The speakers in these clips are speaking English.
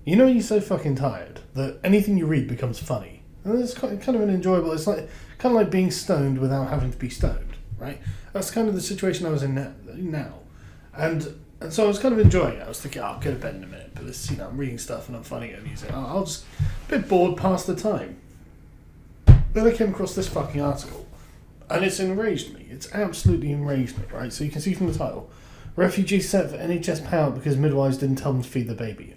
You know, you're so fucking tired that anything you read becomes funny. And it's kind of an enjoyable. It's like kind of like being stoned without having to be stoned, right? That's kind of the situation I was in now. And so I was kind of enjoying it. I was thinking, I'll go to bed in a minute, but this, I'm reading stuff and I'm finding it amusing. I'll just a bit bored past the time. Then I came across this fucking article, and it's enraged me. It's absolutely enraged me, right? So you can see from the title, refugees set for NHS payout because midwives didn't tell them to feed the baby.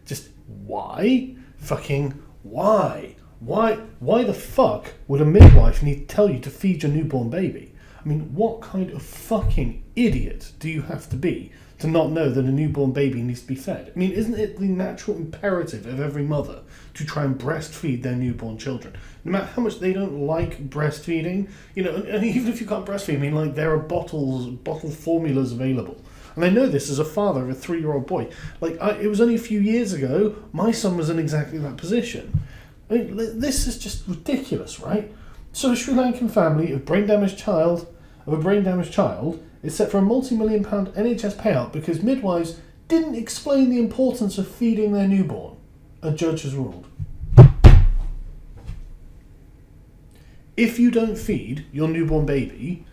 Just why? Fucking why? Why the fuck would a midwife need to tell you to feed your newborn baby? I mean, what kind of fucking idiot do you have to be to not know that a newborn baby needs to be fed? I mean, isn't it the natural imperative of every mother to try and breastfeed their newborn children? No matter how much they don't like breastfeeding, and even if you can't breastfeed, I mean, like, there are bottled formulas available. And I know this as a father of a 3-year-old boy. It was only a few years ago, my son was in exactly that position. I mean, this is just ridiculous, right? So a Sri Lankan family of a brain damaged child is set for a multi-million-pound NHS payout because midwives didn't explain the importance of feeding their newborn, a judge has ruled. If you don't feed your newborn baby,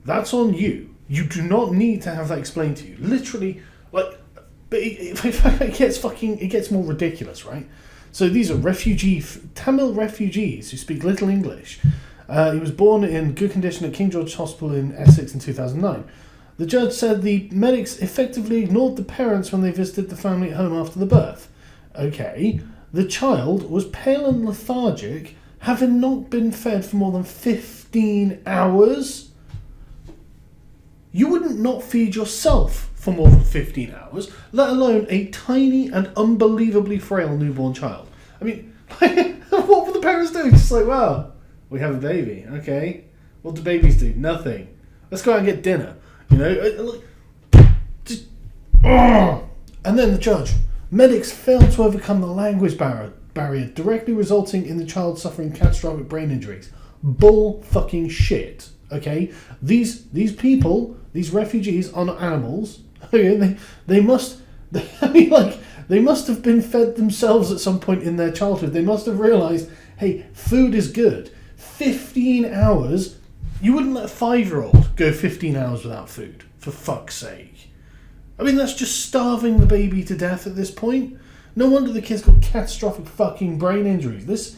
that's on you. You do not need to have that explained to you. Literally, but it gets more ridiculous, right? So these are Tamil refugees who speak little English. He was born in good condition at King George Hospital in Essex in 2009. The judge said the medics effectively ignored the parents when they visited the family at home after the birth. Okay, the child was pale and lethargic, having not been fed for more than 15 hours. You wouldn't not feed yourself for more than 15 hours, let alone a tiny and unbelievably frail newborn child. I mean, what would the parents do? Just like, wow, we have a baby, okay. What do babies do? Nothing. Let's go out and get dinner. Just, and then the judge. Medics failed to overcome the language barrier, directly resulting in the child suffering catastrophic brain injuries. Bull fucking shit. Okay, these people, these refugees are not animals. Okay, they must have been fed themselves at some point in their childhood. They must have realised, hey, food is good. 15 hours. You wouldn't let a 5-year-old go 15 hours without food, for fuck's sake. I mean, that's just starving the baby to death at this point. No wonder the kid's got catastrophic fucking brain injuries.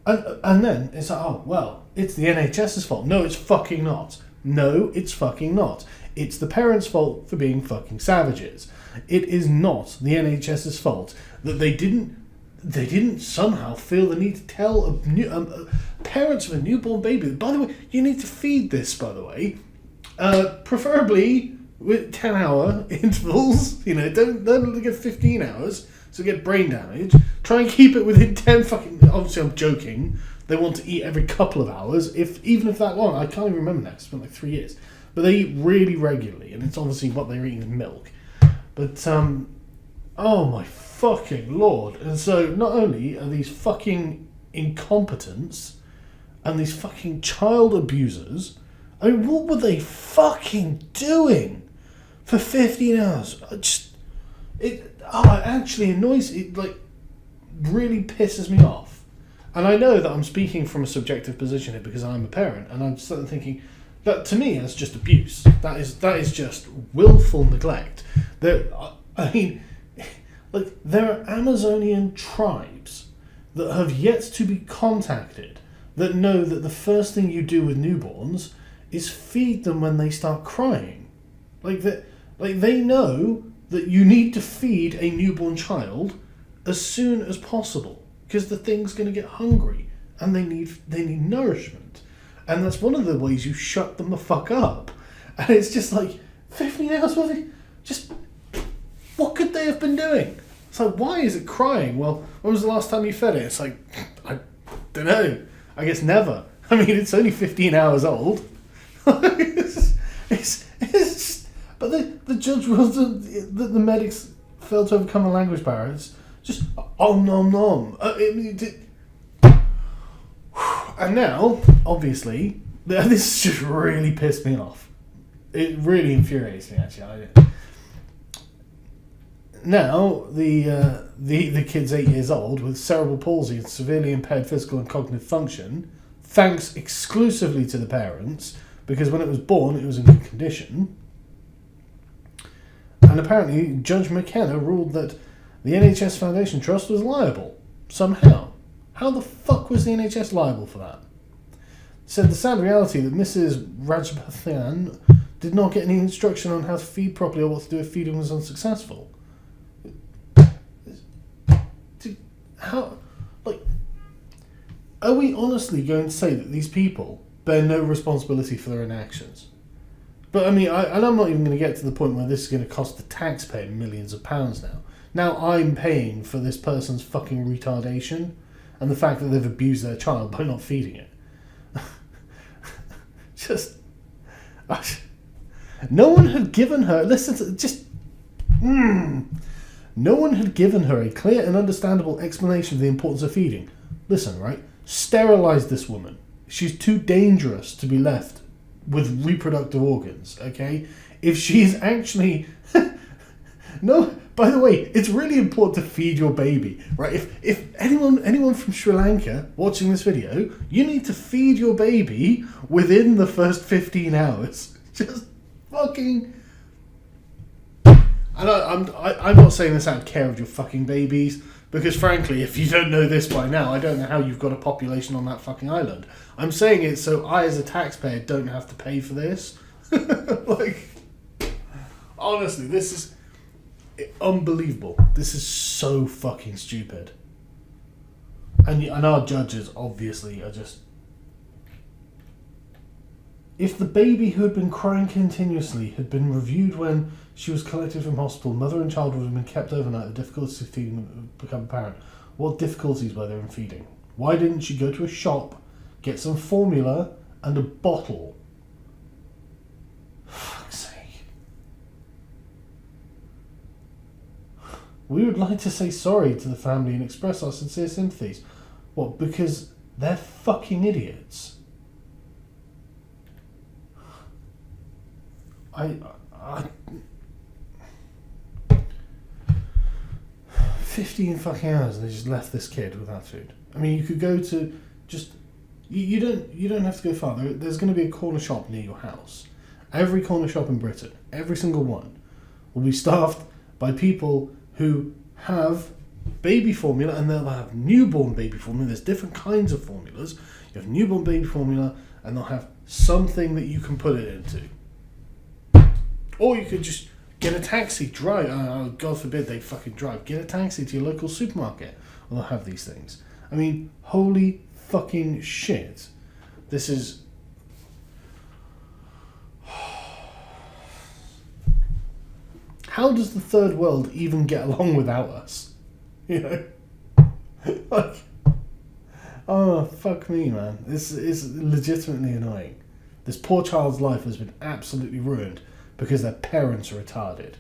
And then it's like, oh, well, it's the NHS's fault. No, it's fucking not. No, it's fucking not. It's the parents' fault for being fucking savages. It is not the NHS's fault that they didn't somehow feel the need to tell parents of a newborn baby. By the way, you need to feed this, by the way, preferably with 10-hour intervals. Don't get 15 hours, so get brain damage. Try and keep it within 10 fucking... Obviously, I'm joking. They want to eat every couple of hours, even if that long. I can't even remember that. It's been like 3 years. But they eat really regularly, and it's obviously what they're eating is milk. But, oh my fucking lord. And so, not only are these fucking incompetents and these fucking child abusers, I mean, what were they fucking doing for 15 hours? It actually annoys... It, really pisses me off. And I know that I'm speaking from a subjective position here because I'm a parent, and I'm sort of thinking that to me that's just abuse. That is just willful neglect. There are Amazonian tribes that have yet to be contacted that know that the first thing you do with newborns is feed them when they start crying. They know that you need to feed a newborn child as soon as possible because the thing's going to get hungry and they need nourishment, and that's one of the ways you shut them the fuck up. And it's just like 15 hours. What could they have been doing? It's like, why is it crying? Well, when was the last time you fed it? It's like, I don't know. I guess never. I mean, it's only 15 hours old. But the judge ruled that the medics failed to overcome the language barriers. Just nom nom. And now, obviously, this just really pissed me off. It really infuriates me, actually. now the kid's 8 years old with cerebral palsy and severely impaired physical and cognitive function, thanks exclusively to the parents, because when it was born it was in good condition. And apparently Judge McKenna ruled that the NHS Foundation Trust was liable somehow. How the fuck was the NHS liable for that? Said the sad reality that Mrs. Rajapathan did not get any instruction on how to feed properly or what to do if feeding was unsuccessful. How, like, are we honestly going to say that these people bear no responsibility for their own actions? But I mean, I'm not even going to get to the point where this is going to cost the taxpayer millions of pounds now. Now I'm paying for this person's fucking retardation and the fact that they've abused their child by not feeding it. No one had given her, no one had given her a clear and understandable explanation of the importance of feeding. Listen, right? Sterilize this woman. She's too dangerous to be left with reproductive organs, okay? If she's actually... No, by the way, it's really important to feed your baby, right? If anyone from Sri Lanka watching this video, you need to feed your baby within the first 15 hours. Just fucking... And I'm not saying this out of care of your fucking babies, because frankly, if you don't know this by now, I don't know how you've got a population on that fucking island. I'm saying it so I, as a taxpayer, don't have to pay for this. Like, honestly, this is unbelievable. This is so fucking stupid. And our judges, obviously, are just... If the baby who had been crying continuously had been reviewed when she was collected from hospital, mother and child would have been kept overnight, the difficulties of feeding would become apparent. What difficulties were there in feeding? Why didn't she go to a shop, get some formula and a bottle? For fuck's sake. We would like to say sorry to the family and express our sincere sympathies. What, because they're fucking idiots? 15 fucking hours and they just left this kid without food. I mean, you could go to just... You don't have to go far. There's going to be a corner shop near your house. Every corner shop in Britain, every single one, will be staffed by people who have baby formula, and they'll have newborn baby formula. There's different kinds of formulas. You have newborn baby formula, and they'll have something that you can put it into. Or you could just get a taxi, drive. God forbid they fucking drive. Get a taxi to your local supermarket, and they'll have these things. I mean, holy fucking shit. This is... How does the third world even get along without us? You know? Like... Oh, fuck me, man. This is legitimately annoying. This poor child's life has been absolutely ruined because their parents are retarded.